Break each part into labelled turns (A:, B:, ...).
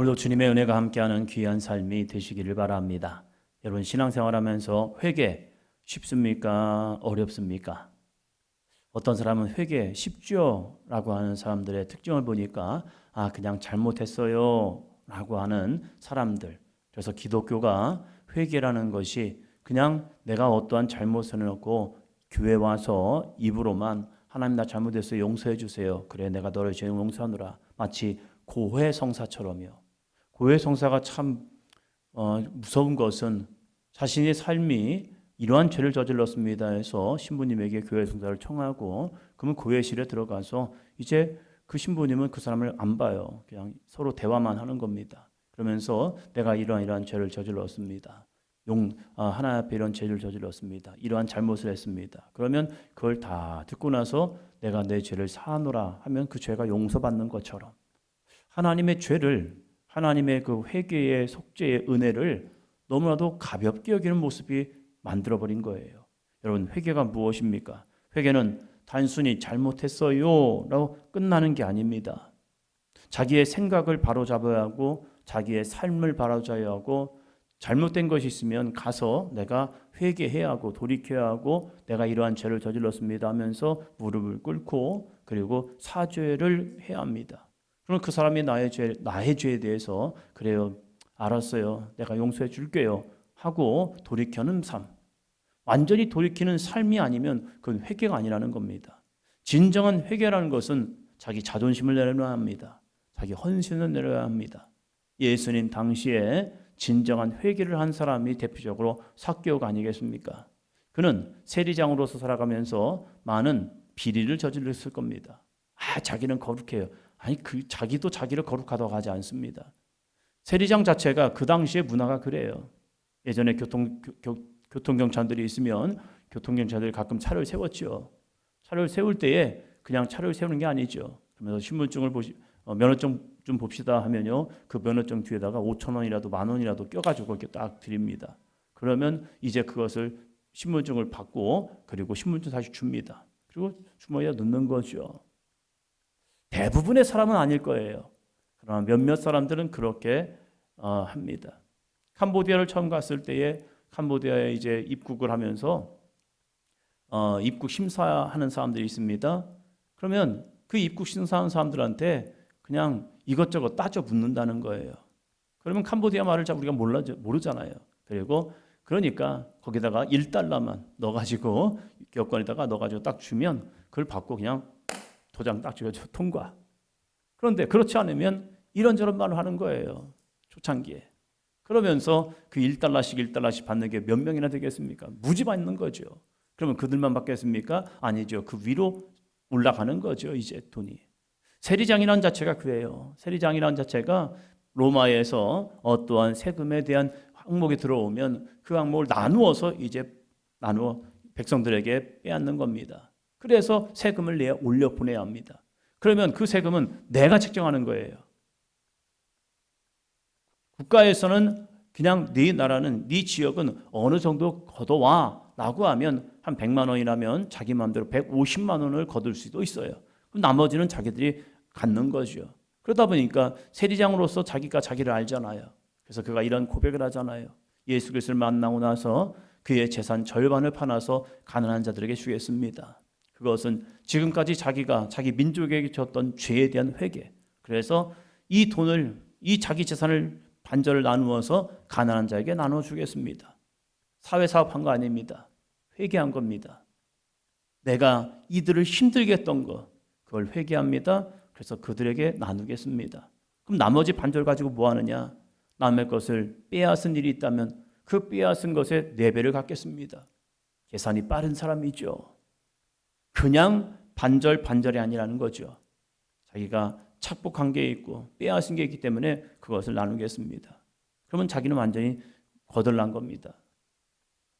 A: 오늘도 주님의 은혜가 함께하는 귀한 삶이 되시기를 바랍니다. 여러분, 신앙생활하면서 회개 쉽습니까? 어렵습니까? 어떤 사람은 회개 쉽죠? 라고 하는 사람들의 특징을 보니까 그냥 잘못했어요 라고 하는 사람들. 그래서 기독교가 회개라는 것이 그냥 내가 어떠한 잘못을 해놓고 교회 와서 입으로만 하나님 나 잘못했어요 용서해 주세요. 그래 내가 너를 죄 용서하노라. 마치 고해성사처럼요. 고해성사가 참 무서운 것은 자신의 삶이 이러한 죄를 저질렀습니다 해서 신부님에게 고해성사를 청하고 그러면 고해실에 들어가서 이제 그 신부님은 그 사람을 안 봐요. 그냥 서로 대화만 하는 겁니다. 그러면서 내가 이러한 죄를 저질렀습니다. 하나님 앞에 이런 죄를 저질렀습니다. 이러한 잘못을 했습니다. 그러면 그걸 다 듣고 나서 내가 내 죄를 사하노라 하면 그 죄가 용서받는 것처럼 하나님의 죄를 하나님의 그 회개의 속죄의 은혜를 너무나도 가볍게 여기는 모습이 만들어버린 거예요. 여러분, 회개가 무엇입니까? 회개는 단순히 잘못했어요 라고 끝나는 게 아닙니다. 자기의 생각을 바로잡아야 하고 자기의 삶을 바로잡아야 하고 잘못된 것이 있으면 가서 내가 회개해야 하고 돌이켜야 하고 내가 이러한 죄를 저질렀습니다 하면서 무릎을 꿇고 그리고 사죄를 해야 합니다. 그럼 그 사람이 나의 죄에 대해서 그래요, 알았어요, 내가 용서해 줄게요 하고 돌이켜는 삶. 완전히 돌이키는 삶이 아니면 그건 회개가 아니라는 겁니다. 진정한 회개라는 것은 자기 자존심을 내려놔야 합니다. 자기 헌신을 내려야 합니다. 예수님 당시에 진정한 회개를 한 사람이 대표적으로 삭개오가 아니겠습니까? 그는 세리장으로서 살아가면서 많은 비리를 저질렀을 겁니다. 자기는 거룩해요. 자기도 자기를 거룩하다고 하지 않습니다. 세리장 자체가 그 당시의 문화가 그래요. 예전에 교통경찰들이 있으면 교통경찰들이 가끔 차를 세웠죠. 차를 세울 때에 그냥 차를 세우는 게 아니죠. 그러면서 신분증을 면허증 좀 봅시다 하면요, 그 면허증 뒤에다가 5,000원이라도 10,000원이라도 껴가지고 이렇게 딱 드립니다. 그러면 이제 그것을 신분증을 받고 그리고 신분증 다시 줍니다. 그리고 주머니에 넣는 거죠. 대부분의 사람은 아닐 거예요. 그러나 몇몇 사람들은 그렇게 합니다. 캄보디아를 처음 갔을 때에 캄보디아에 이제 입국을 하면서 입국 심사하는 사람들이 있습니다. 그러면 그 입국 심사하는 사람들한테 그냥 이것저것 따져 묻는다는 거예요. 그러면 캄보디아 말을 잘 우리가 모르잖아요. 그러니까 거기다가 1달러만 넣어가지고 여권에다가 넣어가지고 딱 주면 그걸 받고 그냥 도장 딱 찍어줘 통과. 그런데 그렇지 않으면 이런저런 말을 하는 거예요. 초창기에. 그러면서 그 1달러씩 받는 게 몇 명이나 되겠습니까? 무지 받는 거죠. 그러면 그들만 받겠습니까? 아니죠. 그 위로 올라가는 거죠. 이제 돈이. 세리장이라는 자체가 그래요. 세리장이라는 자체가 로마에서 어떠한 세금에 대한 항목이 들어오면 그 항목을 나누어 백성들에게 빼앗는 겁니다. 그래서 세금을 올려 보내야 합니다. 그러면 그 세금은 내가 책정하는 거예요. 국가에서는 그냥 네 나라는 네 지역은 어느 정도 걷어와 라고 하면 한 100만 원이라면 자기 마음대로 150만 원을 거둘 수도 있어요. 그럼 나머지는 자기들이 갖는 거죠. 그러다 보니까 세리장으로서 자기가 자기를 알잖아요. 그래서 그가 이런 고백을 하잖아요. 예수 그리스도를 만나고 나서 그의 재산 절반을 팔아서 가난한 자들에게 주겠습니다. 그것은 지금까지 자기가 자기 민족에게 졌던 죄에 대한 회개. 그래서 이 자기 재산을 반절을 나누어서 가난한 자에게 나눠주겠습니다. 사회사업한 거 아닙니다. 회개한 겁니다. 내가 이들을 힘들게 했던 거 그걸 회개합니다. 그래서 그들에게 나누겠습니다. 그럼 나머지 반절 가지고 뭐 하느냐? 남의 것을 빼앗은 일이 있다면 그 빼앗은 것의 4배를 갖겠습니다. 계산이 빠른 사람이죠. 그냥 반절이 아니라는 거죠. 자기가 착복한 게 있고 빼앗은 게 있기 때문에 그것을 나누겠습니다. 그러면 자기는 완전히 거덜난 겁니다.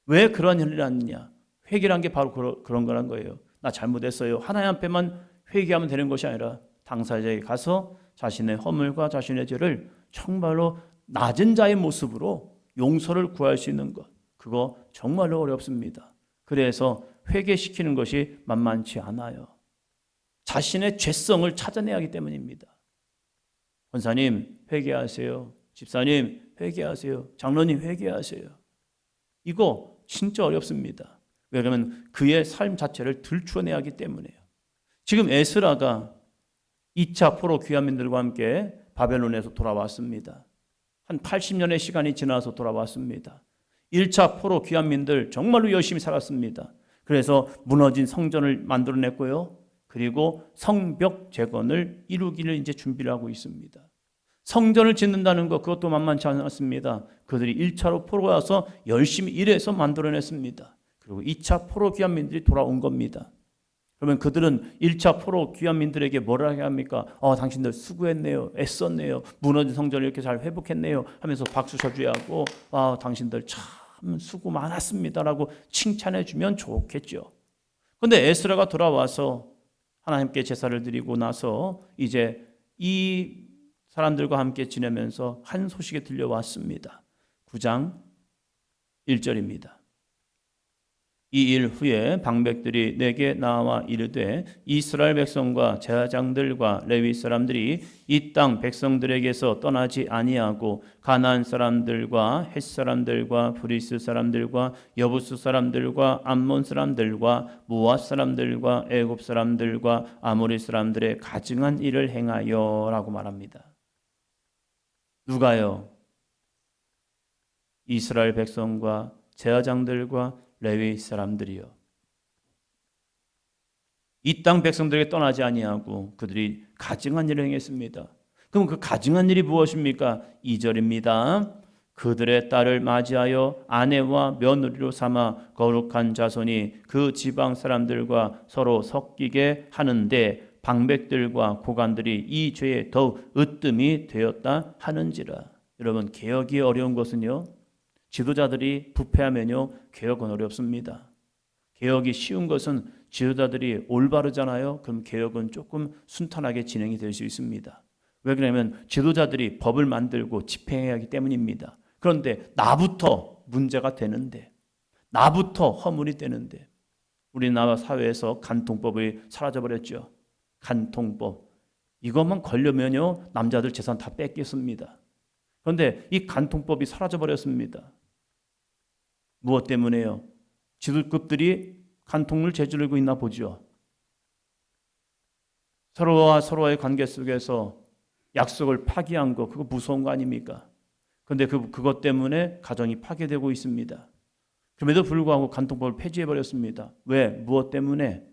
A: 왜 그런 일을 하느냐? 회개란 게 바로 그런 거란 거예요. 나 잘못했어요. 하나님 앞에만 회개하면 되는 것이 아니라 당사자에게 가서 자신의 허물과 자신의 죄를 정말로 낮은 자의 모습으로 용서를 구할 수 있는 것. 그거 정말로 어렵습니다. 그래서 회개시키는 것이 만만치 않아요. 자신의 죄성을 찾아내야 하기 때문입니다. 권사님 회개하세요. 집사님 회개하세요. 장로님 회개하세요. 이거 진짜 어렵습니다. 왜냐하면 그의 삶 자체를 들추어내야 하기 때문에요. 지금 에스라가 2차 포로 귀환민들과 함께 바벨론에서 돌아왔습니다. 한 80년의 시간이 지나서 돌아왔습니다. 1차 포로 귀환민들 정말로 열심히 살았습니다. 그래서 무너진 성전을 만들어냈고요. 그리고 성벽 재건을 이루기를 이제 준비를 하고 있습니다. 성전을 짓는다는 것 그것도 만만치 않았습니다. 그들이 1차로 포로가 와서 열심히 일해서 만들어냈습니다. 그리고 2차 포로 귀환민들이 돌아온 겁니다. 그러면 그들은 1차 포로 귀환민들에게 뭐라 해야 합니까? 당신들 수고했네요. 애썼네요. 무너진 성전을 이렇게 잘 회복했네요. 하면서 박수 쳐줘야 하고 당신들 참 수고 많았습니다라고 칭찬해 주면 좋겠죠. 그런데 에스라가 돌아와서 하나님께 제사를 드리고 나서 이제 이 사람들과 함께 지내면서 한 소식이 들려왔습니다. 9장 1절입니다. 이 일 후에 방백들이 내게 나와 이르되 이스라엘 백성과 제사장들과 레위 사람들이 이 땅 백성들에게서 떠나지 아니하고 가나안 사람들과 헷 사람들과 브리스 사람들과 여부스 사람들과 암몬 사람들과 모압 사람들과 애굽 사람들과 아모리 사람들의 가증한 일을 행하여라고 말합니다. 누가요? 이스라엘 백성과 제사장들과 레위 사람들이요. 이 땅 백성들에게 떠나지 아니하고 그들이 가증한 일을 행했습니다. 그럼 그 가증한 일이 무엇입니까? 2절입니다. 그들의 딸을 맞이하여 아내와 며느리로 삼아 거룩한 자손이 그 지방 사람들과 서로 섞이게 하는데 방백들과 고관들이 이 죄에 더욱 으뜸이 되었다 하는지라. 여러분, 개혁이 어려운 것은요, 지도자들이 부패하면요 개혁은 어렵습니다. 개혁이 쉬운 것은 지도자들이 올바르잖아요. 그럼 개혁은 조금 순탄하게 진행이 될 수 있습니다. 왜 그러냐면 지도자들이 법을 만들고 집행해야 하기 때문입니다. 그런데 나부터 문제가 되는데, 나부터 허물이 되는데, 우리나라 사회에서 간통법이 사라져버렸죠. 간통법. 이것만 걸려면요 남자들 재산 다 뺏겼습니다. 그런데 이 간통법이 사라져버렸습니다. 무엇 때문에요? 지도급들이 간통을 저지르고 있나 보죠. 서로와 서로의 관계 속에서 약속을 파기한 거, 그거 무서운 거 아닙니까? 그런데 그것 때문에 가정이 파괴되고 있습니다. 그럼에도 불구하고 간통법을 폐지해버렸습니다. 왜? 무엇 때문에?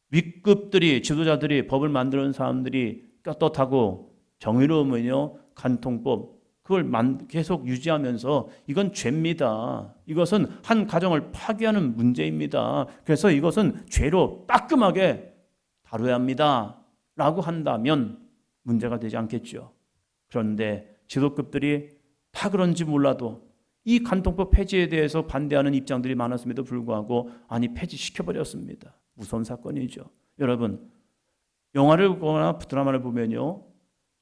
A: 윗급들이, 지도자들이, 법을 만드는 사람들이 떳떳하고 정의로우면요 간통법 그걸 계속 유지하면서 이건 죄입니다. 이것은 한 가정을 파괴하는 문제입니다. 그래서 이것은 죄로 따끔하게 다뤄야 합니다 라고 한다면 문제가 되지 않겠죠. 그런데 지도급들이 다 그런지 몰라도 이 간통법 폐지에 대해서 반대하는 입장들이 많았음에도 불구하고 폐지시켜버렸습니다. 무서운 사건이죠. 여러분, 영화를 보거나 드라마를 보면요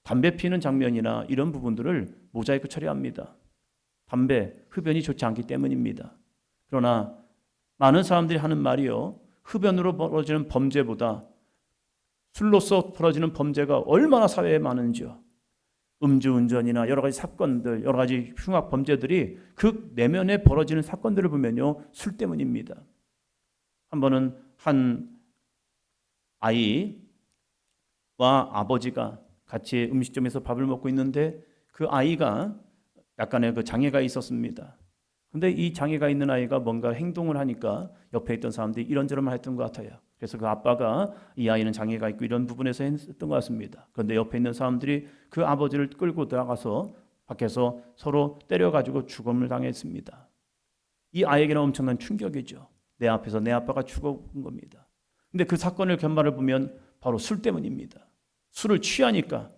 A: 담배 피는 장면이나 이런 부분들을 모자이크 처리합니다. 담배, 흡연이 좋지 않기 때문입니다. 그러나 많은 사람들이 하는 말이요, 흡연으로 벌어지는 범죄보다 술로서 벌어지는 범죄가 얼마나 사회에 많은지요. 음주운전이나 여러 가지 사건들, 여러 가지 흉악 범죄들이 그 내면에 벌어지는 사건들을 보면요 술 때문입니다. 한 번은 한 아이와 아버지가 같이 음식점에서 밥을 먹고 있는데 그 아이가 약간의 그 장애가 있었습니다. 근데 이 장애가 있는 아이가 뭔가 행동을 하니까 옆에 있던 사람들이 이런저런 말 했던 것 같아요. 그래서 그 아빠가 이 아이는 장애가 있고 이런 부분에서 했던 것 같습니다. 그런데 옆에 있는 사람들이 그 아버지를 끌고 들어가서 밖에서 서로 때려가지고 죽음을 당했습니다. 이 아이에게는 엄청난 충격이죠. 내 앞에서 내 아빠가 죽어온 겁니다. 근데 그 사건의 결말을 보면 바로 술 때문입니다. 술을 취하니까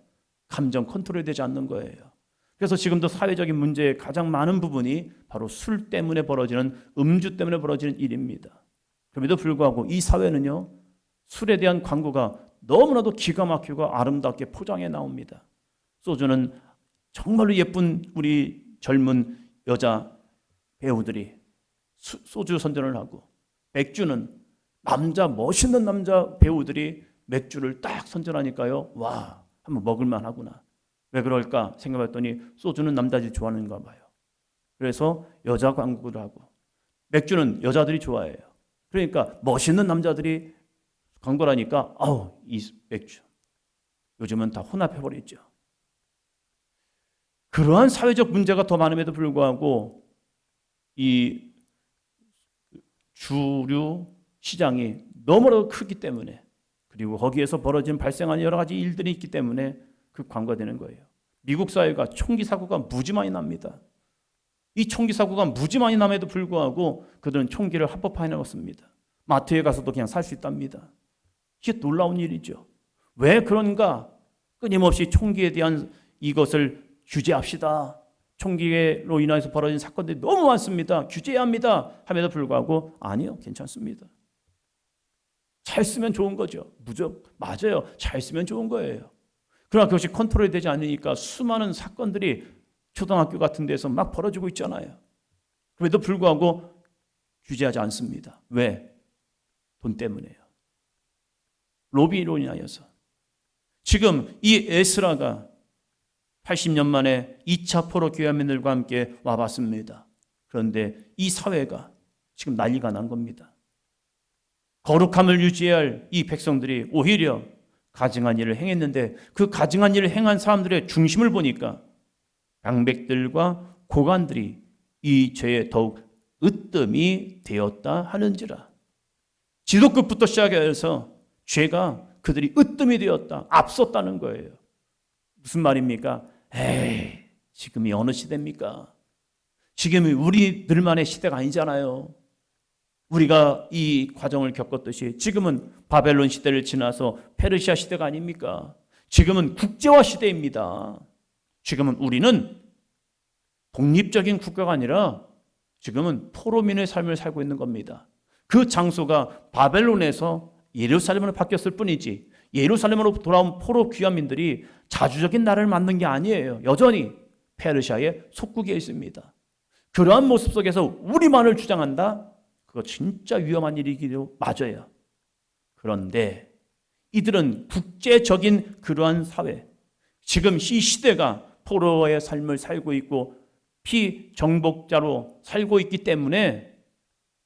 A: 감정 컨트롤이 되지 않는 거예요. 그래서 지금도 사회적인 문제의 가장 많은 부분이 바로 술 때문에 벌어지는, 음주 때문에 벌어지는 일입니다. 그럼에도 불구하고 이 사회는요 술에 대한 광고가 너무나도 기가 막히고 아름답게 포장해 나옵니다. 소주는 정말로 예쁜 우리 젊은 여자 배우들이 소주 선전을 하고, 맥주는 멋있는 남자 배우들이 맥주를 딱 선전하니까요, 와, 한번 먹을만 하구나. 왜 그럴까 생각했더니 소주는 남자들이 좋아하는가 봐요. 그래서 여자 광고를 하고 맥주는 여자들이 좋아해요. 그러니까 멋있는 남자들이 광고를 하니까 아우 이 맥주 요즘은 다 혼합해버리죠. 그러한 사회적 문제가 더 많음에도 불구하고 이 주류 시장이 너무나도 크기 때문에 그리고 거기에서 벌어진 발생하는 여러 가지 일들이 있기 때문에 그 광고가 되는 거예요. 미국 사회가 총기 사고가 무지 많이 납니다. 이 총기 사고가 무지 많이 남에도 불구하고 그들은 총기를 합법화해 놓습니다. 마트에 가서도 그냥 살 수 있답니다. 이게 놀라운 일이죠. 왜 그런가? 끊임없이 총기에 대한 이것을 규제합시다. 총기로 인해서 벌어진 사건들이 너무 많습니다. 규제해야 합니다. 함에도 불구하고 아니요, 괜찮습니다. 잘 쓰면 좋은 거죠. 맞아요. 잘 쓰면 좋은 거예요. 그러나 그것이 컨트롤이 되지 않으니까 수많은 사건들이 초등학교 같은 데서 막 벌어지고 있잖아요. 그래도 불구하고 규제하지 않습니다. 왜? 돈 때문에요. 로비로 인하여서. 지금 이 에스라가 80년 만에 2차 포로 귀환민들과 함께 와봤습니다. 그런데 이 사회가 지금 난리가 난 겁니다. 거룩함을 유지해야 할 이 백성들이 오히려 가증한 일을 행했는데 그 가증한 일을 행한 사람들의 중심을 보니까 방백들과 고관들이 이 죄에 더욱 으뜸이 되었다 하는지라. 지도급부터 시작해서 죄가 그들이 으뜸이 되었다, 앞섰다는 거예요. 무슨 말입니까? 에이, 지금이 어느 시대입니까? 지금이 우리들만의 시대가 아니잖아요. 우리가 이 과정을 겪었듯이 지금은 바벨론 시대를 지나서 페르시아 시대가 아닙니까? 지금은 국제화 시대입니다. 지금은 우리는 독립적인 국가가 아니라 지금은 포로민의 삶을 살고 있는 겁니다. 그 장소가 바벨론에서 예루살렘으로 바뀌었을 뿐이지 예루살렘으로 돌아온 포로 귀환민들이 자주적인 나라를 만든 게 아니에요. 여전히 페르시아의 속국에 있습니다. 그러한 모습 속에서 우리만을 주장한다? 그거 진짜 위험한 일이기도 맞아요. 그런데 이들은 국제적인 그러한 사회, 지금 이 시대가 포로의 삶을 살고 있고 피정복자로 살고 있기 때문에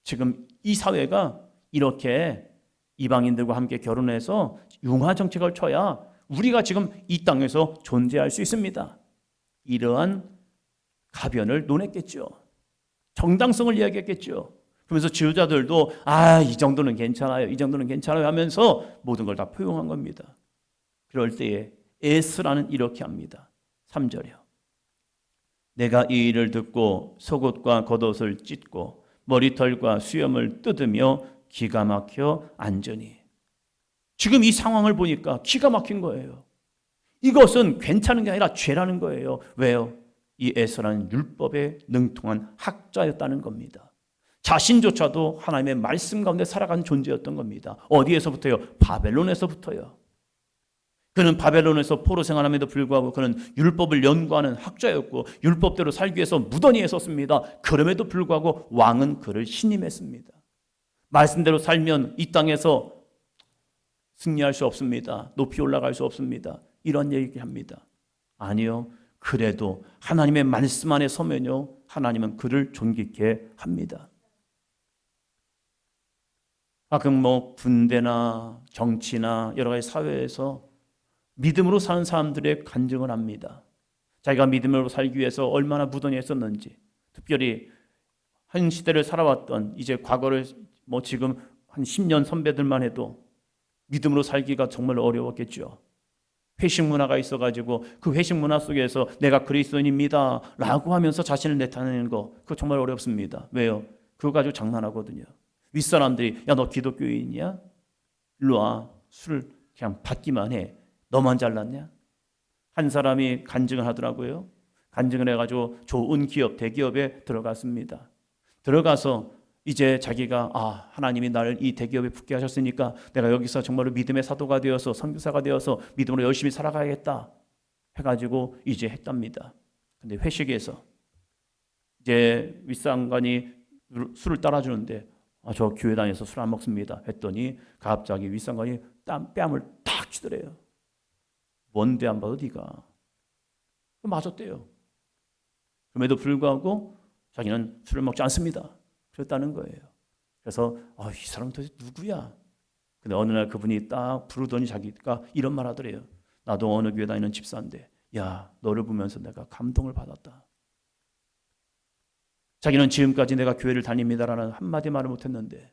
A: 지금 이 사회가 이렇게 이방인들과 함께 결혼해서 융화 정책을 쳐야 우리가 지금 이 땅에서 존재할 수 있습니다. 이러한 가변을 논했겠죠. 정당성을 이야기했겠죠. 그러면서 지도자들도 이 정도는 괜찮아요. 이 정도는 괜찮아요 하면서 모든 걸 다 포용한 겁니다. 그럴 때에 에스라는 이렇게 합니다. 3절이요. 내가 이 일을 듣고 속옷과 겉옷을 찢고 머리털과 수염을 뜯으며 기가 막혀 앉으니. 지금 이 상황을 보니까 기가 막힌 거예요. 이것은 괜찮은 게 아니라 죄라는 거예요. 왜요? 이 에스라는 율법에 능통한 학자였다는 겁니다. 자신조차도 하나님의 말씀 가운데 살아가는 존재였던 겁니다. 어디에서부터요? 바벨론에서부터요. 그는 바벨론에서 포로 생활함에도 불구하고 그는 율법을 연구하는 학자였고 율법대로 살기 위해서 무던히 애썼습니다. 그럼에도 불구하고 왕은 그를 신임했습니다. 말씀대로 살면 이 땅에서 승리할 수 없습니다. 높이 올라갈 수 없습니다. 이런 얘기합니다. 아니요. 그래도 하나님의 말씀 안에 서면요, 하나님은 그를 존귀케 합니다. 가끔 군대나 정치나 여러 가지 사회에서 믿음으로 사는 사람들의 간증을 합니다. 자기가 믿음으로 살기 위해서 얼마나 무던히 했었는지, 특별히 한 시대를 살아왔던 이제 과거를 지금 한 10년 선배들만 해도 믿음으로 살기가 정말 어려웠겠죠. 회식 문화가 있어가지고 그 회식 문화 속에서 내가 그리스도인입니다 라고 하면서 자신을 나타내는 거, 그거 정말 어렵습니다. 왜요? 그거 가지고 장난하거든요. 윗사람들이 야 너 기독교인이야? 일로 와. 술을 그냥 받기만 해. 너만 잘났냐? 한 사람이 간증을 하더라고요. 간증을 해가지고 좋은 기업, 대기업에 들어갔습니다. 들어가서 이제 자기가 하나님이 나를 이 대기업에 붙게 하셨으니까 내가 여기서 정말로 믿음의 사도가 되어서 선교사가 되어서 믿음으로 열심히 살아가야겠다 해가지고 이제 했답니다. 근데 회식에서 이제 윗상관이 술을 따라주는데 저 교회 다녀서 술 안 먹습니다 했더니 갑자기 윗상관이 뺨을 탁 치더래요. 뭔데 안 봐도 네가 맞았대요. 그럼에도 불구하고 자기는 술을 먹지 않습니다. 그랬다는 거예요. 그래서 이 사람은 도대체 누구야? 근데 어느 날 그분이 딱 부르더니 자기가 이런 말 하더래요. 나도 어느 교회 다니는 집사인데 야, 너를 보면서 내가 감동을 받았다. 자기는 지금까지 내가 교회를 다닙니다라는 한마디 말을 못했는데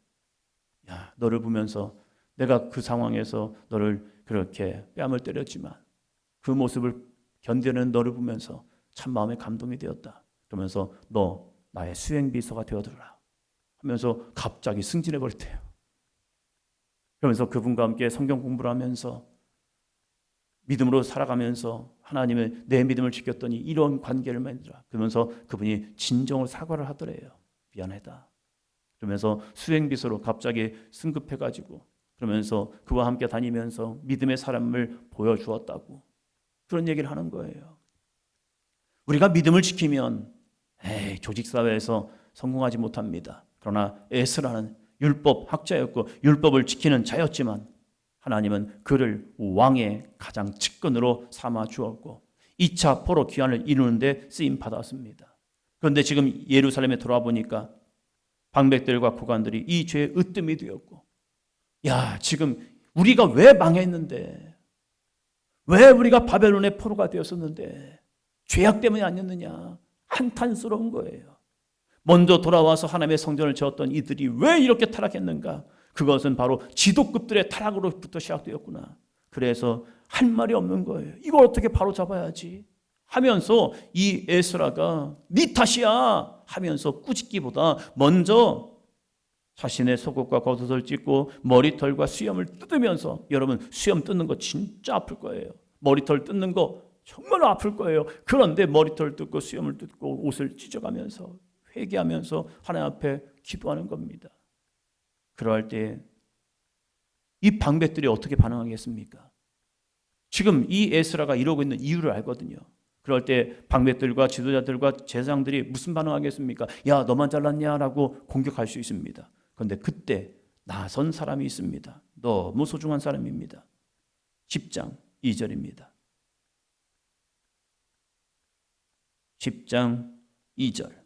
A: 야, 너를 보면서 내가 그 상황에서 너를 그렇게 뺨을 때렸지만 그 모습을 견디는 너를 보면서 참 마음에 감동이 되었다. 그러면서 너 나의 수행비서가 되어들라 하면서 갑자기 승진해 버렸대요. 그러면서 그분과 함께 성경 공부를 하면서 믿음으로 살아가면서 하나님의 내 믿음을 지켰더니 이런 관계를 만들라. 그러면서 그분이 진정으로 사과를 하더래요. 미안하다. 그러면서 수행비서로 갑자기 승급해가지고 그러면서 그와 함께 다니면서 믿음의 사람을 보여주었다고 그런 얘기를 하는 거예요. 우리가 믿음을 지키면 조직사회에서 성공하지 못합니다. 그러나 에스라는 율법 학자였고 율법을 지키는 자였지만 하나님은 그를 왕의 가장 측근으로 삼아 주었고 2차 포로 귀환을 이루는 데 쓰임 받았습니다. 그런데 지금 예루살렘에 돌아와 보니까 방백들과 고관들이 이 죄의 으뜸이 되었고 야, 지금 우리가 왜 망했는데 왜 우리가 바벨론의 포로가 되었었는데 죄악 때문이 아니었느냐 한탄스러운 거예요. 먼저 돌아와서 하나님의 성전을 지었던 이들이 왜 이렇게 타락했는가? 그것은 바로 지도급들의 타락으로부터 시작되었구나. 그래서 할 말이 없는 거예요. 이걸 어떻게 바로 잡아야지 하면서 이 에스라가 네 탓이야 하면서 꾸짖기보다 먼저 자신의 속옷과 겉옷을 찢고 머리털과 수염을 뜯으면서 여러분 수염 뜯는 거 진짜 아플 거예요. 머리털 뜯는 거 정말 아플 거예요. 그런데 머리털 뜯고 수염을 뜯고 옷을 찢어가면서 회개하면서 하나님 앞에 기도하는 겁니다. 그럴 때 이 방백들이 어떻게 반응하겠습니까? 지금 이 에스라가 이러고 있는 이유를 알거든요. 그럴 때 방백들과 지도자들과 제사장들이 무슨 반응하겠습니까? 야, 너만 잘났냐라고 공격할 수 있습니다. 그런데 그때 나선 사람이 있습니다. 너무 소중한 사람입니다. 10장 2절입니다. 10장 2절.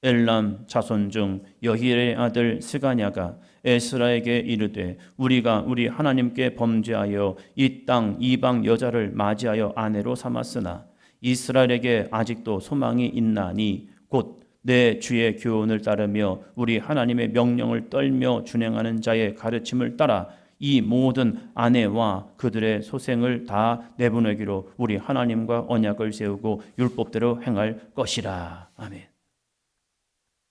A: 엘람 자손 중 여힐의 아들 스가냐가 에스라에게 이르되 우리가 우리 하나님께 범죄하여 이 땅 이방 여자를 맞이하여 아내로 삼았으나 이스라엘에게 아직도 소망이 있나니 곧 내 주의 교훈을 따르며 우리 하나님의 명령을 떨며 준행하는 자의 가르침을 따라 이 모든 아내와 그들의 소생을 다 내보내기로 우리 하나님과 언약을 세우고 율법대로 행할 것이라. 아멘.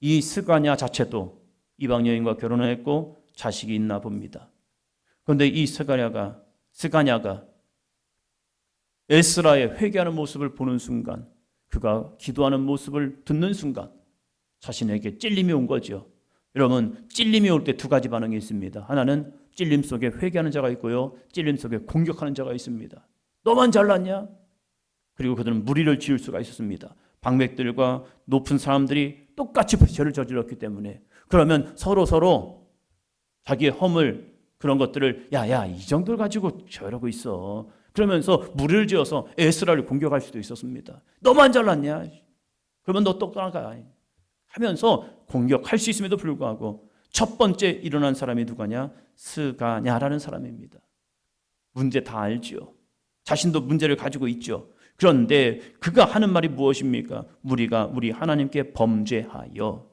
A: 이 스가냐 자체도 이방 여인과 결혼을 했고 자식이 있나 봅니다. 그런데 이 스가냐가 에스라의 회개하는 모습을 보는 순간, 그가 기도하는 모습을 듣는 순간 자신에게 찔림이 온 거죠. 여러분, 찔림이 올 때 두 가지 반응이 있습니다. 하나는 찔림 속에 회개하는 자가 있고요, 찔림 속에 공격하는 자가 있습니다. 너만 잘났냐? 그리고 그들은 무리를 지을 수가 있었습니다. 방백들과 높은 사람들이 똑같이 죄를 저질렀기 때문에. 그러면 서로 자기의 허물 그런 것들을 야야 이 정도를 가지고 저러고 있어 그러면서 무리를 지어서 에스라를 공격할 수도 있었습니다. 너만 잘났냐? 그러면 너 또 떠나가 하면서 공격할 수 있음에도 불구하고 첫 번째 일어난 사람이 누구냐? 스가냐라는 사람입니다. 문제 다 알죠. 자신도 문제를 가지고 있죠. 그런데 그가 하는 말이 무엇입니까? 우리가 우리 하나님께 범죄하여.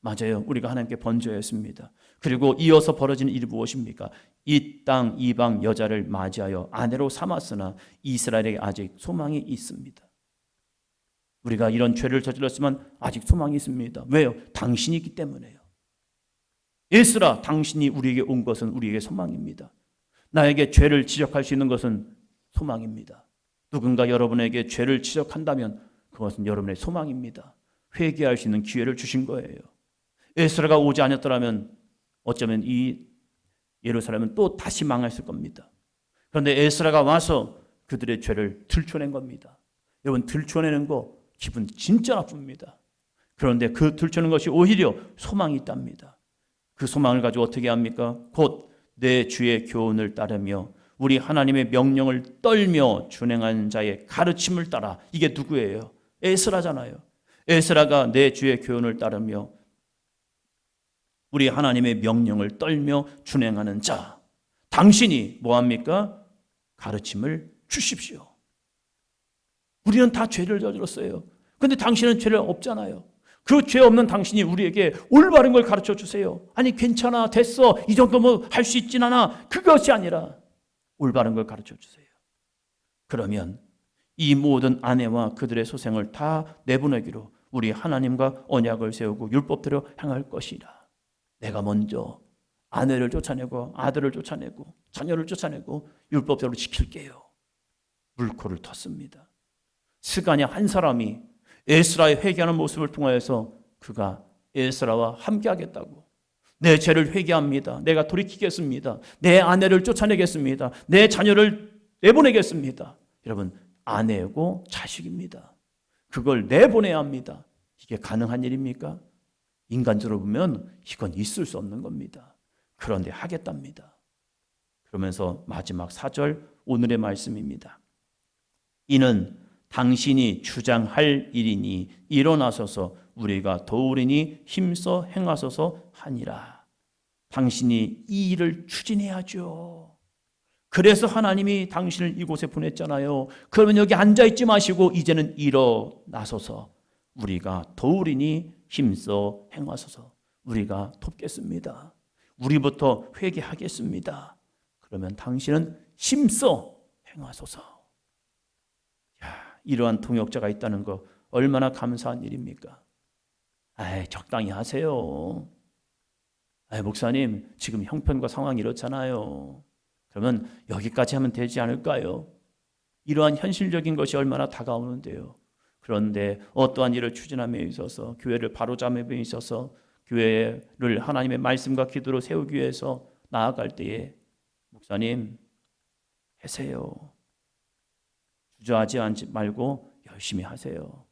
A: 맞아요. 우리가 하나님께 범죄했습니다. 그리고 이어서 벌어진 일이 무엇입니까? 이 땅 이방 여자를 맞이하여 아내로 삼았으나 이스라엘에게 아직 소망이 있습니다. 우리가 이런 죄를 저질렀지만 아직 소망이 있습니다. 왜요? 당신이 있기 때문에요. 에스라, 당신이 우리에게 온 것은 우리에게 소망입니다. 나에게 죄를 지적할 수 있는 것은 소망입니다. 누군가 여러분에게 죄를 지적한다면 그것은 여러분의 소망입니다. 회개할 수 있는 기회를 주신 거예요. 에스라가 오지 않았더라면 어쩌면 이 예루살렘은 또 다시 망했을 겁니다. 그런데 에스라가 와서 그들의 죄를 들춰낸 겁니다. 여러분, 들춰내는 거 기분 진짜 나쁩니다. 그런데 그 들춰낸 것이 오히려 소망이 있답니다. 그 소망을 가지고 어떻게 합니까? 곧 내 주의 교훈을 따르며 우리 하나님의 명령을 떨며 준행한 자의 가르침을 따라. 이게 누구예요? 에스라잖아요. 에스라가 내 주의 교훈을 따르며 우리 하나님의 명령을 떨며 준행하는 자. 당신이 뭐합니까? 가르침을 주십시오. 우리는 다 죄를 저질렀어요. 그런데 당신은 죄를 없잖아요. 그 죄 없는 당신이 우리에게 올바른 걸 가르쳐 주세요. 아니 괜찮아, 됐어, 이 정도 뭐 할 수 있진 않아. 그것이 아니라 올바른 걸 가르쳐 주세요. 그러면 이 모든 아내와 그들의 소생을 다 내보내기로 우리 하나님과 언약을 세우고 율법대로 행할 것이라. 내가 먼저 아내를 쫓아내고 아들을 쫓아내고 자녀를 쫓아내고 율법대로 지킬게요. 물꼬를 텄습니다. 스가랴 한 사람이 에스라의 회개하는 모습을 통하여서 그가 에스라와 함께하겠다고, 내 죄를 회개합니다, 내가 돌이키겠습니다, 내 아내를 쫓아내겠습니다, 내 자녀를 내보내겠습니다. 여러분, 아내고 자식입니다. 그걸 내보내야 합니다. 이게 가능한 일입니까? 인간적으로 보면 이건 있을 수 없는 겁니다. 그런데 하겠답니다. 그러면서 마지막 4절 오늘의 말씀입니다. 이는 당신이 주장할 일이니 일어나소서 우리가 도우리니 힘써 행하소서 하니라. 당신이 이 일을 추진해야죠. 그래서 하나님이 당신을 이곳에 보냈잖아요. 그러면 여기 앉아있지 마시고 이제는 일어나소서 우리가 도우리니 힘써 행하소서. 우리가 돕겠습니다. 우리부터 회개하겠습니다. 그러면 당신은 힘써 행하소서. 이러한 통역자가 있다는 거 얼마나 감사한 일입니까? 적당히 하세요. 목사님, 지금 형편과 상황이 이렇잖아요. 그러면 여기까지 하면 되지 않을까요? 이러한 현실적인 것이 얼마나 다가오는데요. 그런데 어떠한 일을 추진함에 있어서, 교회를 바로잡음에 있어서, 교회를 하나님의 말씀과 기도로 세우기 위해서 나아갈 때에 목사님 하세요. 주저하지 말고 열심히 하세요.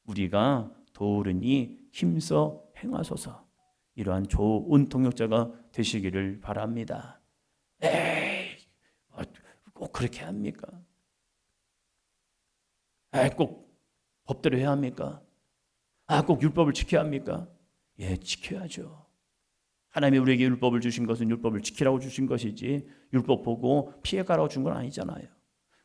A: 우리가 도우르니 힘써 행하소서. 이러한 좋은 통역자가 되시기를 바랍니다. 꼭 그렇게 합니까? 꼭 법대로 해야 합니까? 꼭 율법을 지켜야 합니까? 예, 지켜야죠. 하나님이 우리에게 율법을 주신 것은 율법을 지키라고 주신 것이지 율법 보고 피해가라고 준 건 아니잖아요.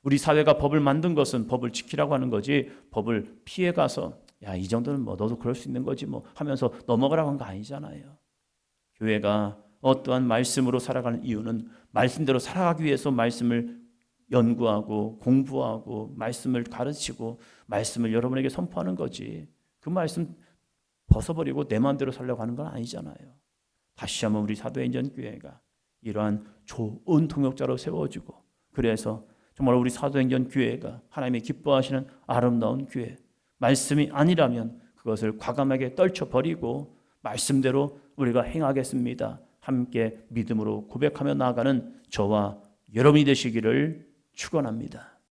A: 우리 사회가 법을 만든 것은 법을 지키라고 하는 거지, 법을 피해가서 이 정도는 뭐 너도 그럴 수 있는 거지 뭐 하면서 넘어가라고 한 거 아니잖아요. 교회가 어떠한 말씀으로 살아가는 이유는 말씀대로 살아가기 위해서 말씀을 연구하고 공부하고 말씀을 가르치고 말씀을 여러분에게 선포하는 거지, 그 말씀 벗어버리고 내 마음대로 살려고 하는 건 아니잖아요. 다시 한번 우리 사도행전 교회가 이러한 좋은 통역자로 세워지고, 그래서 정말 우리 사도행전 교회가 하나님이 기뻐하시는 아름다운 교회, 말씀이 아니라면 그것을 과감하게 떨쳐버리고 말씀대로 우리가 행하겠습니다. 함께 믿음으로 고백하며 나아가는 저와 여러분이 되시기를 축원합니다.